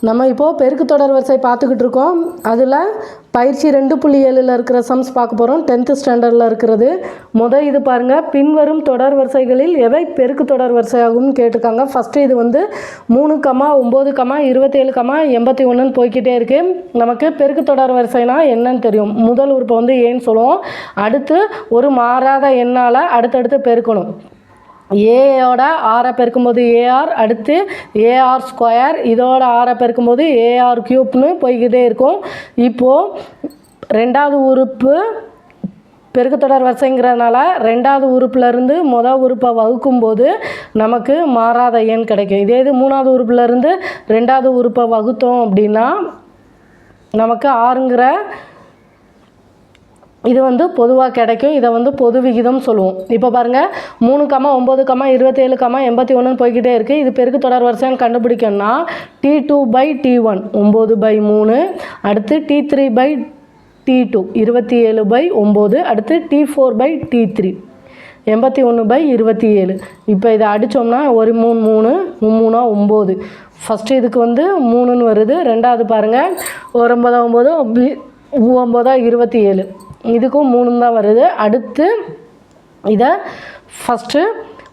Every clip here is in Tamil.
நம்ம இப்போது பெருக்கு தொடர் வரிசை பார்த்துக்கிட்டு இருக்கோம். அதில் பயிற்சி 2.7 இருக்கிற சம்ஸ் பார்க்க போகிறோம். 10th ஸ்டாண்டர்டில் இருக்கிறது. இது பாருங்கள், பின்வரும் தொடர் வரிசைகளில் எவை பெருக்கு தொடர் வரிசையாகும்னு கேட்டிருக்காங்க. ஃபஸ்ட்டு இது 3, 9, 27, 81 போய்கிட்டே இருக்குது. நமக்கு பெருக்கு தொடர் வரிசைனா என்னன்னு தெரியும். முதல் உறுப்பை ஏன்னு சொல்லுவோம். அடுத்து ஒரு மாறாத எண்ணால் அடுத்தடுத்து பெருக்கணும். ஏயோட ஆரை பெருக்கும்போது ஏஆர், அடுத்து ஏஆர் ஸ்கொயர், இதோட ஆரை பெருக்கும்போது ஏஆர் க்யூப்னு போய்கிட்டே இருக்கும். இப்போது ரெண்டாவது உறுப்பு பெருக்குத்தொடர் வரிசைங்கிறதுனால ரெண்டாவது உறுப்புலேருந்து முதல் உறுப்பை வகுக்கும்போது நமக்கு மாறாத எண் கிடைக்கும். இதே இது மூணாவது உறுப்புலேருந்து ரெண்டாவது உறுப்பை வகுத்தோம் அப்படின்னா நமக்கு 6ங்கிற இது பொதுவாக கிடைக்கும். இதை பொது விகிதம் சொல்லுவோம். இப்போ பாருங்கள், 3, 9, 27, 81 போய்கிட்டே இருக்குது. இது பெருக்கு தொடர் வரிசைன்னு கண்டுபிடிக்கணும்னா T2/T1 9/3, அடுத்து T3/T2 27/9, அடுத்து T4/T3 81/27. இப்போ இதை அடித்தோம்னா ஒரு 3 3 9. ஃபஸ்ட்டு இதுக்கு 3ன்னு வருது. ரெண்டாவது பாருங்கள், 9 27, இதுக்கும் 3 தான் வருது. அடுத்து இதை ஃபஸ்ட்டு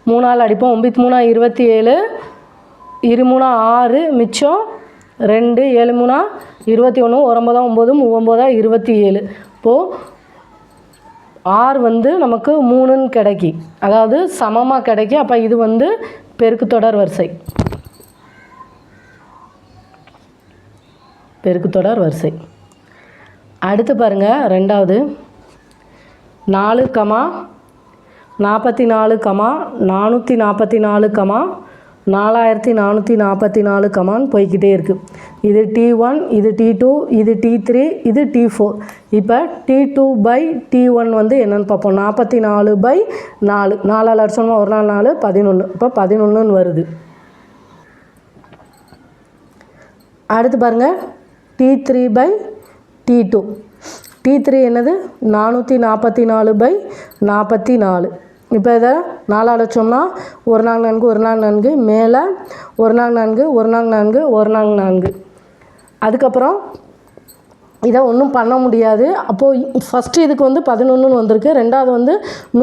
3ஆல் அடிப்போம். 9 3 27, 2 6, மிச்சம் 2, 7 3 21, 9 9 27. இப்போது R நமக்கு 3ன்னு கிடைக்கி, அதாவது சமமாக கிடைக்கி. அப்போ இது பெருக்கு தொடர் வரிசை. பெருக்கு தொடர் வரிசை. அடுத்து பாருங்கள், ரெண்டாவது 4, 44, 444, 4444 போய்கிட்டே இருக்குது. இது T1, இது T2, இது T3, இது T4. இப்போ T2/T1 என்னென்னு பார்ப்போம். 44/4, 4ஆல் அடிச்சோம்னா 1 4 11. இப்போ 11ன்னு வருது. அடுத்து பாருங்கள், T3/T2. T3 என்னது? 444/44. இப்போ இதை 4ஆல் அடிச்சோம்னா 1 4 4 1 4 4, மேலே 1 4 4 1 4 4 1 4 4. அதுக்கப்புறம் இதை ஒன்றும் பண்ண முடியாது. அப்போது ஃபஸ்ட்டு இதுக்கு 11ன்னு வந்திருக்கு. ரெண்டாவது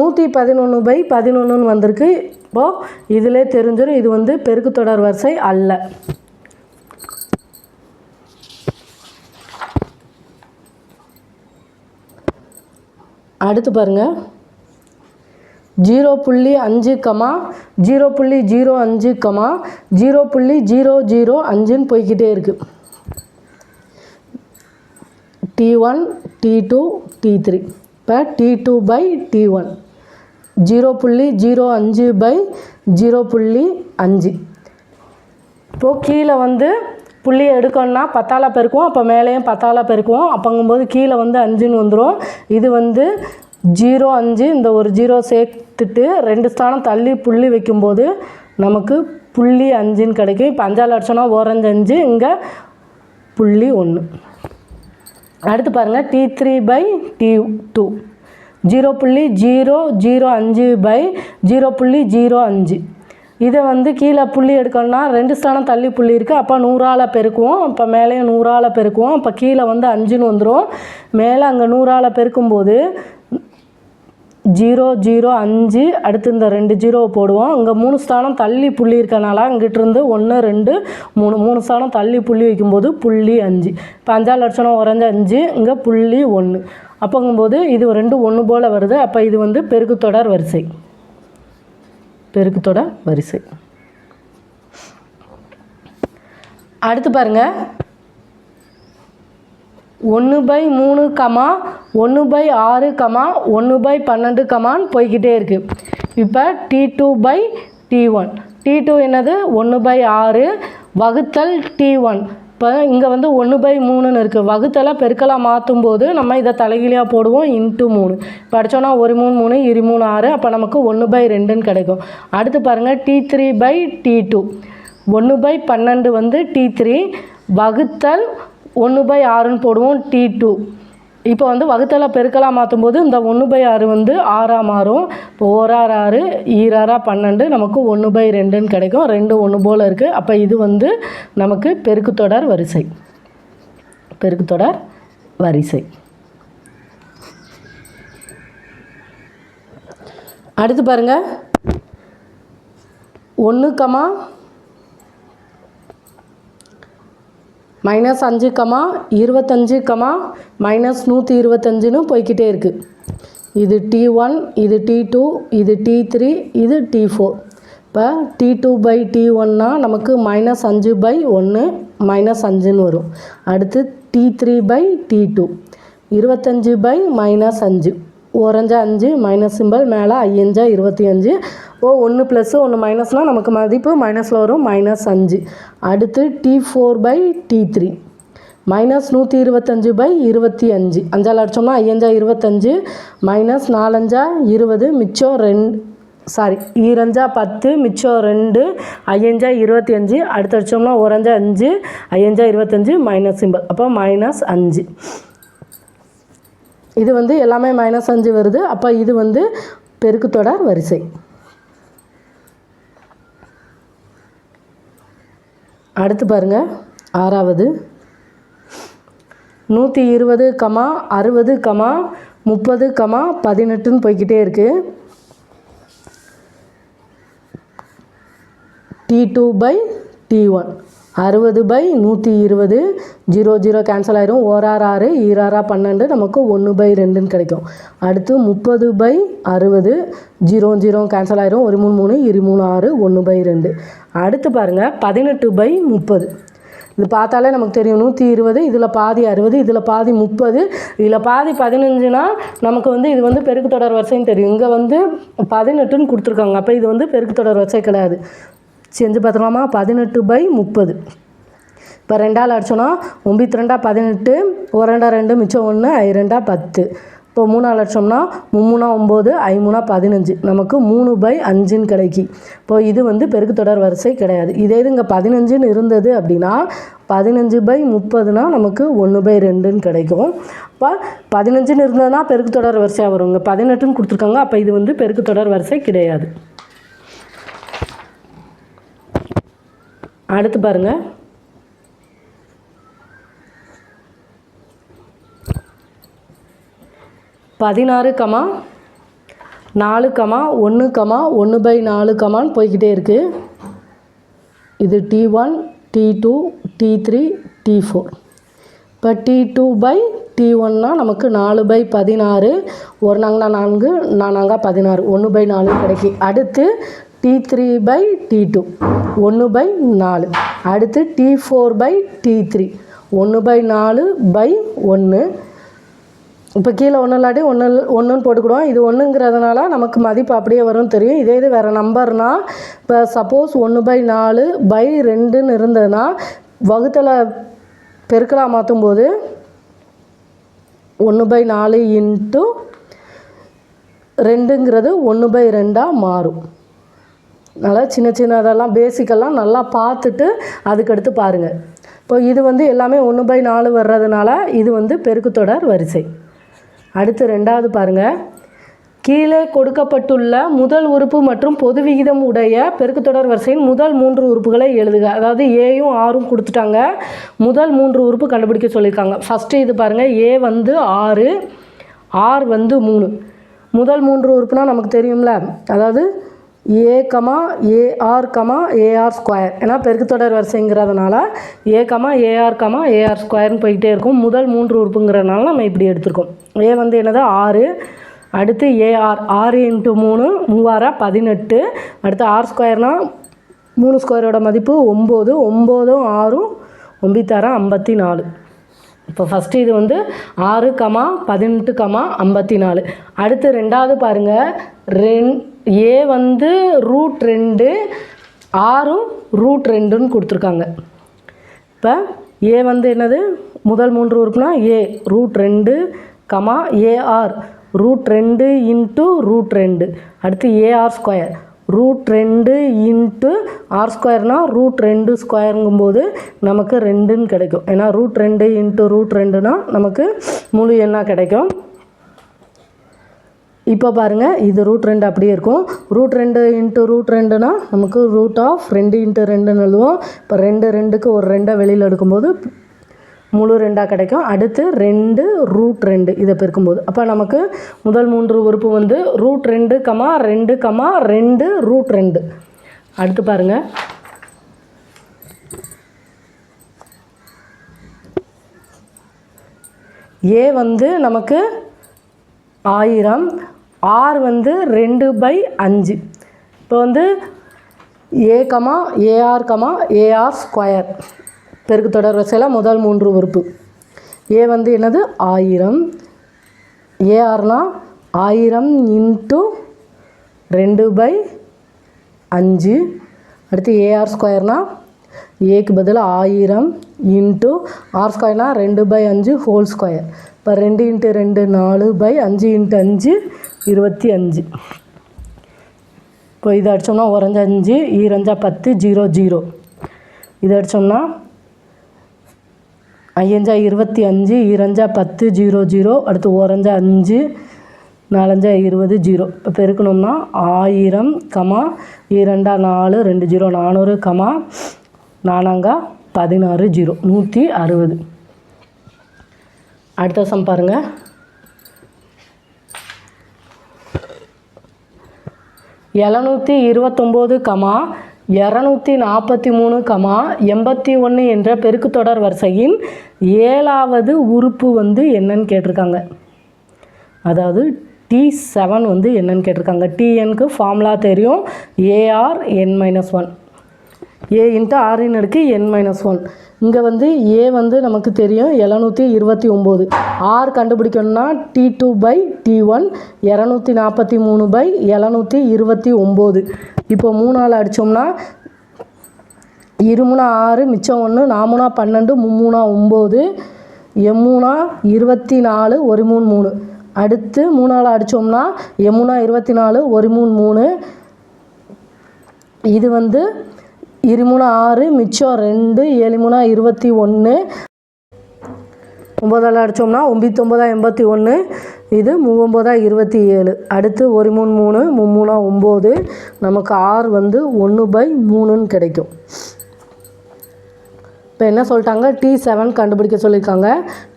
111/11ன்னு வந்திருக்கு. இப்போது இதிலே தெரிஞ்சிடும் இது பெருக்கு தொடர் வரிசை அல்ல. அடுத்து பாருங்கள், 0.5, 0.05, 0.005ன்னு போய்கிட்டே இருக்குது. T1, T2, T3. இப்போ T2/T1 0.05/0.5. இப்போது கீழே புள்ளியை எடுக்கணும்னா 10ஆல் பெருக்குவோம். அப்போ மேலேயும் 10ஆல் பெருக்குவோம். அப்போங்கும்போது கீழே 5ன்னு வந்துடும். இது 0 5, இந்த ஒரு 0 சேர்த்துட்டு 2 ஸ்தானம் தள்ளி புள்ளி வைக்கும்போது நமக்கு 0.5ன்னு கிடைக்கும். இப்போ 5ஆல் அடிச்சோன்னா 1 5, இங்கே 0.1. அடுத்து பாருங்கள், T3/T2 0.005/0.05. இதை கீழே புள்ளி எடுக்கணும்னா 2 ஸ்தானம் தள்ளி புள்ளி இருக்குது. அப்போ 100ஆல் பெருக்குவோம். அப்போ மேலேயும் 100ஆல் பெருக்குவோம். அப்போ கீழே 5ன்னு வந்துடும். மேலே அங்கே 100ஆல் பெருக்கும்போது 0 0 5, அடுத்து இந்த 2 0 போடுவோம். இங்கே 3 ஸ்தானம் தள்ளி புள்ளி இருக்கனால இங்கிட்டிருந்து 1 2 3 ஸ்தானம் தள்ளி புள்ளி வைக்கும்போது 0.5. இப்போ 5ஆல் அடிச்சோன்னா 1 5, இங்கே 0.1. அப்போங்கும்போது இது 2 1 போல் வருது. அப்போ இது பெருக்கு தொடர் வரிசை. பெருக்கு தொடர் வரிசை. அடுத்து பாருங்கள், 1/3, 1/6, 1/12 போய்கிட்டே இருக்குது. இப்போ T2/T1. T2 என்னது? 1/6 வகுத்தல் T1. இப்போ இங்கே 1/3ன்னு இருக்குது. வகுத்தலை பெருக்கலாக மாற்றும்போது நம்ம இதை தலைகீழியாக போடுவோம். ×3. இப்போ அடித்தோன்னா 1 3 3, 2 3 6. அப்போ நமக்கு 1/2ன்னு கிடைக்கும். அடுத்து பாருங்கள், T3/T2 1/12 T3 வகுத்தல் 1/6ன்னு போடுவோம். T2 இப்போ வந்து வகுத்தலை பெருக்கலாக மாற்றும் போது இந்த 1/6 வந்து 6ஆக மாறும். இப்போ 1 6 ஈராறா 12 நமக்கு 1/2ன்னு கிடைக்கும். 2 1 போல் இருக்குது. அப்போ இது வந்து நமக்கு பெருக்குத்தொடர் வரிசை. பெருக்குத்தொடர் வரிசை. அடுத்து பாருங்கள், 1, -5, -25, -125ன்னு போய்கிட்டே இருக்குது. இது T1, இது T2, இது T3, இது T4. இப்போ T2/T1னா நமக்கு -5/1 -5ன்னு வரும். அடுத்து T3/T2 25/-5 ஓரஞ்சா 5 மைனஸ் சிம்பிள் மேலே ஐயஞ்சா 25. ஓ 1 ப்ளஸ் 1 மைனஸ்னால் நமக்கு மதிப்பு மைனஸில் வரும் -5. அடுத்து T4/T3 -125/25 அஞ்சால் அடித்தோம்னா ஐயஞ்சா 25 மைனஸ் 4 20 மிச்சம் 2 ஈரஞ்சா 10 மிச்சம் 2 ஐயஞ்சா 25. அடுத்து அடித்தோம்னா ஓரஞ்சா 5 ஐயஞ்சா 25 மைனஸ் சிம்பிள் அப்போ -5. இது வந்து எல்லாமே -5 வருது. அப்போ இது வந்து பெருக்குத்தொடர் வரிசை. அடுத்து பாருங்கள், 6வது 120, 60, 30, 18ன்னு போய்கிட்டே இருக்குது. T2/T1 60/120 0 0 கேன்சல் ஆயிரும். 1 6 ஈராறா 12 நமக்கு 1/2ன்னு கிடைக்கும். அடுத்து 30/60 0 0 கேன்சல் ஆயிரும். 1 3 3 2 3 6 1/2. அடுத்து பாருங்கள் 18/30. இது பார்த்தாலே நமக்கு தெரியும் 120, இதில் பாதி 60, இதில் பாதி 30, இதில் பாதி 15னா நமக்கு வந்து இது வந்து பெருக்குத்தொடர் வரிசைன்னு தெரியும். இங்கே வந்து 18ன்னு கொடுத்துருக்காங்க. அப்போ இது வந்து பெருக்குத்தொடர் வரிசை கிடையாது. செஞ்சு பார்த்துக்கலாமா? 18/30. இப்போ 2ஆல் அடிச்சோன்னா 9 2 18 1 2 மிச்சம் 1 2 10. இப்போ 3ஆல் அடிச்சோம்னா 3 9 5 15 நமக்கு 3/5ன்னு கிடைக்கி. இப்போ இது வந்து பெருக்குத்தொடர் வரிசை கிடையாது. இதே இது இங்கே 15ன்னு இருந்தது அப்படின்னா 15/30னா நமக்கு 1/2ன்னு கிடைக்கும். இப்போ 15ன்னு இருந்ததுன்னா பெருக்குத்தொடர் வரிசையாக வரும். இங்கே 18ன்னு கொடுத்துருக்காங்க. அப்போ இது வந்து பெருக்குத்தொடர் வரிசை கிடையாது. அடுத்து பாருங்கள், 16, 4, 1, 1/4 போய்கிட்டே இருக்குது. இது T1, T2, T3, T4. இப்போ T2/T1னா நமக்கு 4/16 ஒரு நாங்கனா 4 நானாங்க 16 1/4 கிடைக்கி. அடுத்து T3/T2 1/4. அடுத்து T4/T3 1/4/1. இப்போ கீழே 1 இல்லாட்டி 1ன்னு போட்டுக்கிடுவோம். இது 1ங்கிறதுனால நமக்கு மதிப்பு அப்படியே வரும் தெரியும். இதே இது வேறு நம்பர்னால் இப்போ சப்போஸ் 1/4/2ன்னு இருந்ததுன்னா வகுத்தலை பெருக்கலாக மாற்றும் போது 1/4 இன்ட்டு 2ங்கிறது 1/2 மாறும். நல்லா சின்ன சின்னதெல்லாம் பேசிக்கெல்லாம் நல்லா பார்த்துட்டு அதுக்கடுத்து பாருங்கள். இப்போ இது வந்து எல்லாமே 1/4 வர்றதுனால இது வந்து பெருக்குத்தொடர் வரிசை. அடுத்து 2வது பாருங்கள், கீழே கொடுக்கப்பட்டுள்ள முதல் உறுப்பு மற்றும் பொது விகிதம் உடைய பெருக்குத்தொடர் வரிசையின் முதல் 3 உறுப்புகளை எழுதுக. அதாவது ஏயும் ஆரும் கொடுத்துட்டாங்க. முதல் 3 உறுப்பு கண்டுபிடிக்க சொல்லியிருக்காங்க. ஃபஸ்ட்டு இது பாருங்கள், ஏ வந்து 6, ஆர் வந்து 3. முதல் 3 உறுப்புனா நமக்கு தெரியும்ல, அதாவது ஏ ஏஆர் ஏஆர் ஸ்கொயர். ஏன்னா பெருக்குத்தொடர் வரிசைங்கிறதுனால ஏ ஏஆர் ஏஆர் ஸ்கொயர்னு போய்கிட்டே இருக்கும். முதல் 3 உறுப்புங்கிறதுனால நம்ம இப்படி எடுத்துருக்கோம். ஏ வந்து என்னது 6. அடுத்து ஏஆர் 6 × 3 3 18. அடுத்து ஆர் ஸ்கொயர்னால் 3 ஸ்கொயரோட மதிப்பு 9. 9 6 9 54. இப்போ ஃபஸ்ட்டு இது வந்து 6, 18, 54. அடுத்து 2வது பாருங்கள், ஏ வந்து √2 ஆரும் √2ன்னு கொடுத்துருக்காங்க. இப்போ ஏ வந்து என்னது முதல் 3 உறுப்புனா ஏ √2, ஏஆர் √2 × √2. அடுத்து ஏஆர் ஸ்கொயர் √2 இன்ட்டு ஆர் ஸ்கொயர்னால் √2 ஸ்கொயருங்கும்போது நமக்கு 2ன்னு கிடைக்கும். ஏன்னா √2 இன்ட்டு √2னா நமக்கு முழு எண்ணாக கிடைக்கும். இப்போ பாருங்கள், இது √2 அப்படியே இருக்கும். √2 இன்ட்டு √2னா நமக்கு √2 இன்ட்டு 2ன்னு எழுதுவோம். இப்போ 2க்கு ஒரு 2 வெளியில் எடுக்கும்போது முழு 2ஆக கிடைக்கும். அடுத்து 2 √2 இதை பெருக்கும்போது அப்போ நமக்கு முதல் 3 உறுப்பு வந்து √2, 2, 2 √2. அடுத்து பாருங்கள், ஏ வந்து நமக்கு 1000, ஆர் வந்து 2/5. இப்போ வந்து ஏஆர் ஸ்கொயர் பெருக்கு தொடர் வரிசையில் முதல் 3 உறுப்பு. ஏ வந்து என்னது 1000, ஏஆர்னா 1000 இன்ட்டு 2/5. அடுத்து ஏஆர் ஸ்கொயர்னா ஏக்கு பதில் 1000 இன்ட்டு ஆர் ஸ்கொயர்னா 2/5 ஹோல் ஸ்கொயர். இப்போ 2 இன்ட்டு 2 4/5 இன்ட்டு 5 25. இப்போ இதை அடித்தோம்னா 1 5 2 10 0 0. இதை அடித்தோம்னா 5 25 2 10 0 0. அடுத்து 1 5 4 20 0. இப்போ பெருக்கணும்னா 1000, 2 4 2 0 400, 4 16 0 160. அடுத்த சம் பாருங்கள். 729, 243, 81 என்ற பெருக்கு தொடர் வரிசையின் 7வது உறுப்பு வந்து என்னன்னு கேட்டிருக்காங்க. அதாவது T7 வந்து என்னன்னு கேட்டிருக்காங்க. TNக்கு ஃபார்முலா தெரியும், AR(n-1), A இன்ட்டு ஆரின் அடுக்கு n-1. இங்கே வந்து ஏ வந்து நமக்கு தெரியும் 729. ஆர் கண்டுபிடிக்கணும்னா T2/T1 243/729. இப்போ 3ஆல் அடித்தோம்னா 2 3 6 மிச்சம் 1 4 12 3 9 எம்3 24 1 3 3. அடுத்து 3ஆல் அடித்தோம்னா எம்3 24 1 3 3. இது வந்து 2 3 6 மிச்சம் 2 7 3 21. 9ஆல் அடித்தோம்னா 9 9 81. இது 9 27. அடுத்து 1 3 3 3 9. நமக்கு ஆர் வந்து 1/3ன்னு கிடைக்கும். இப்போ என்ன சொல்லிட்டாங்க, T7 கண்டுபிடிக்க சொல்லியிருக்காங்க.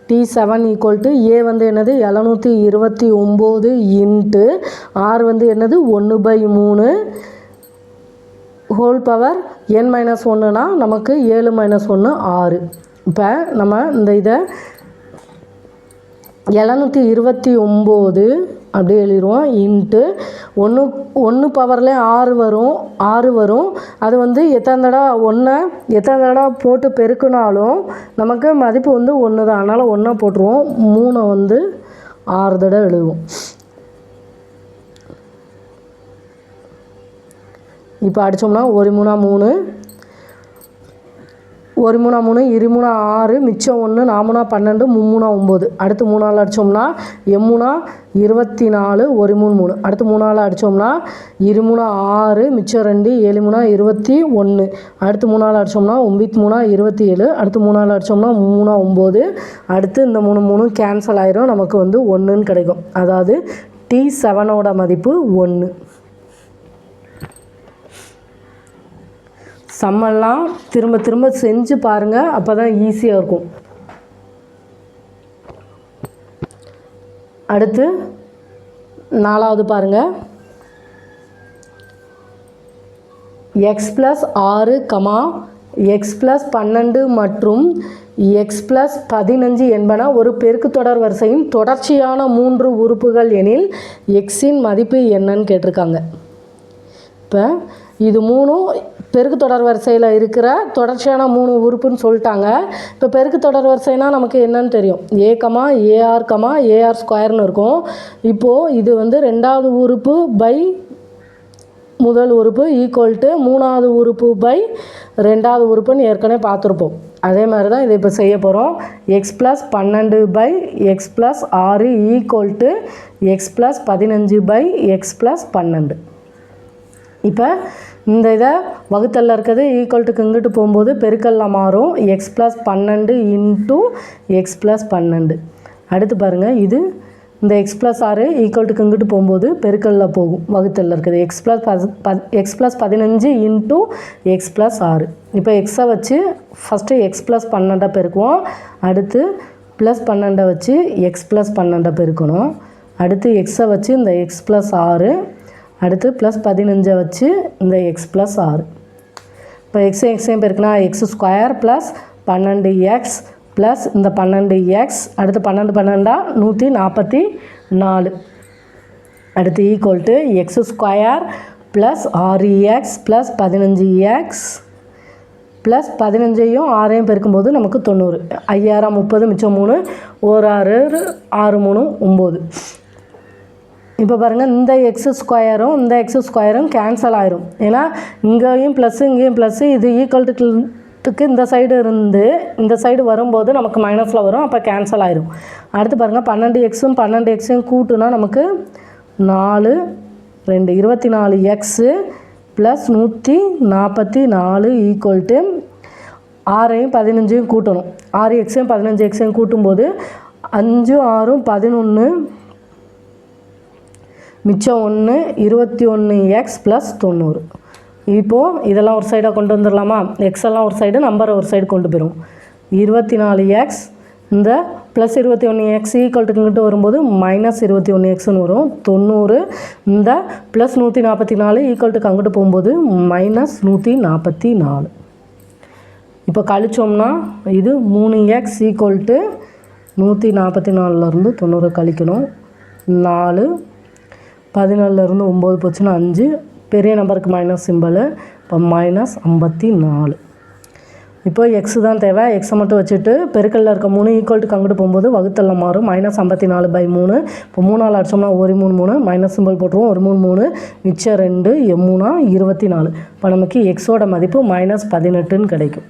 T7 ஈக்குவல் டு ஏ வந்து என்னது 729 இன்ட்டு ஆர் வந்து என்னது 1/3 ஹோல் பவர் n-1னா நமக்கு 7 - 1 6. இப்போ நம்ம இந்த இதை 729 அப்படியே எழுதிடுவோம் இன்ட்டு 1 பவர்லேயே 6 வரும். அது வந்து எத்தனை தடவை போட்டு பெருக்கினாலும் நமக்கு மதிப்பு வந்து 1 தான். அதனால் 1 போட்டுருவோம். 3 வந்து 6 தடவை எழுதுவோம். இப்போ அடித்தோம்னா 1 3 3 1 3 3 2 3 6 மிச்சம் 1 4 12 3 9. அடுத்து 3ஆல் அடித்தோம்னா எம்3 24 1 3 3. அடுத்து 3ஆல் அடித்தோம்னா 2 3 6 மிச்சம் 2 7 3 21. அடுத்து 3ஆல் அடித்தோம்னா 9 3 27. அடுத்து 3ஆல் அடித்தோம்னா 3 9. அடுத்து இந்த 3 3 கேன்சல் ஆயிரும். நமக்கு வந்து 1ன்னு கிடைக்கும். அதாவது T7ஓட மதிப்பு 1. சம்மெல்லாம் திரும்ப திரும்ப செஞ்சு பாருங்கள், அப்போ தான் ஈஸியாக இருக்கும். அடுத்து 4வது பாருங்கள். x+6, x+12 மற்றும் x+15 என்பன ஒரு பெருக்கு தொடர் வரிசையின் தொடர்ச்சியான 3 உறுப்புகள் எனில் எக்ஸின் மதிப்பு என்னன்னு கேட்டிருக்காங்க. இப்போ இது 3 பெருக்கு தொடர் வரிசையில் இருக்கிற தொடர்ச்சியான 3 உறுப்புன்னு சொல்லிட்டாங்க. இப்போ பெருக்கு தொடர் வரிசைனா நமக்கு என்னன்னு தெரியும், ஏஆர் ஸ்கொயர்னு இருக்கும். இப்போது இது வந்து 2வது உறுப்பு பை முதல் உறுப்பு ஈக்குவல் டு 3வது உறுப்பு பை 2வது உறுப்புன்னு ஏற்கனவே பார்த்துருப்போம். அதே மாதிரி தான் இதை இப்போ செய்ய போகிறோம். x+12/x+6 equal to x+15/x+12. இப்போ இந்த இதை வகுத்தலில் இருக்கிறது ஈக்குவல்ட்டுக்கு இங்கிட்டு போகும்போது பெருக்கல்ல மாறும் X plus 12 into X plus 12. அடுத்து பாருங்கள் இது இந்த எக்ஸ் ப்ளஸ் 6 ஈக்குவல்ட்டுக்கு இங்கிட்டு போகும்போது பெருக்கல்ல போகும் வகுத்தலில் இருக்குது X plus 15 into X plus 6. இப்போ எக்ஸை வச்சு ஃபஸ்ட்டு எக்ஸ் ப்ளஸ் 12 பெருக்குவோம். அடுத்து ப்ளஸ் 12 வச்சு எக்ஸ் ப்ளஸ் 12 பெருக்கணும். அடுத்து எக்ஸை வச்சு இந்த எக்ஸ் ப்ளஸ் 6, அடுத்து ப்ளஸ் 15 வச்சு இந்த எக்ஸ் ப்ளஸ் 6. இப்போ எக்ஸையும் பெருக்குனா X square plus 12x plus இந்த 12x, அடுத்து 12 144. அடுத்து equal to x square plus 6x plus 15x plus 15ஐயும் 6ஐயும் பெருக்கும்போது நமக்கு 90. 5 30 மிச்சம் 3, 1 6 6 3 9. இப்போ பாருங்கள் இந்த எக்ஸ் ஸ்கொயரும் கேன்சல் ஆயிரும். ஏன்னா இங்கேயும் ப்ளஸ்ஸு இங்கேயும் ப்ளஸ்ஸு, இது ஈக்குவல்ட்டுக்கு இந்த சைடு இருந்து இந்த சைடு வரும்போது நமக்கு மைனஸில் வரும், அப்போ கேன்சல் ஆயிரும். அடுத்து பாருங்கள் 12xயும் கூட்டுனா நமக்கு 4 2 24x ப்ளஸ் 144 ஈக்குவல்ட்டு 6ஐயும் 15ஐயும் கூட்டணும். 6xயும் 15xயும் கூட்டும்போது 5 6 11 மிச்சம் 1 21x ப்ளஸ் 90. இப்போது இதெல்லாம் ஒரு சைடாக கொண்டு வந்துடலாமா? எக்ஸெல்லாம் ஒரு சைடு, நம்பரை ஒரு சைடு கொண்டு போயிடும். 24x இந்த ப்ளஸ் 21x ஈக்குவல்ட்டுக்கிட்டு வரும்போது மைனஸ் 21xன்னு வரும். 90 இந்த ப்ளஸ் 144 ஈக்குவல்ட்டுக்கு அங்கிட்டு போகும்போது மைனஸ் 144. இப்போ கழிச்சோம்னா இது 3x ஈக்குவல்ட்டு 144லேருந்து 90 கழிக்கணும். 4 14லேருந்து 9 போச்சுன்னா 5, பெரிய நம்பருக்கு மைனஸ் சிம்பிள், இப்போ மைனஸ் 54. இப்போ எக்ஸு தான் தேவை. எக்ஸை மட்டும் வச்சுட்டு பெருக்கல்ல இருக்க 3 ஈக்குவல்ட்டுக்கு அங்கிட்டு போகும்போது வகுத்தலில் மாறும் மைனஸ் 54/3. இப்போ 3ஆல் அடிச்சோம்னா 1 3 3 மைனஸ் சிம்பிள் போட்டுருவோம். 1 3 3 மிச்சம் 2 3 24. இப்போ நமக்கு எக்ஸோட மதிப்பு -18ன்னு கிடைக்கும்.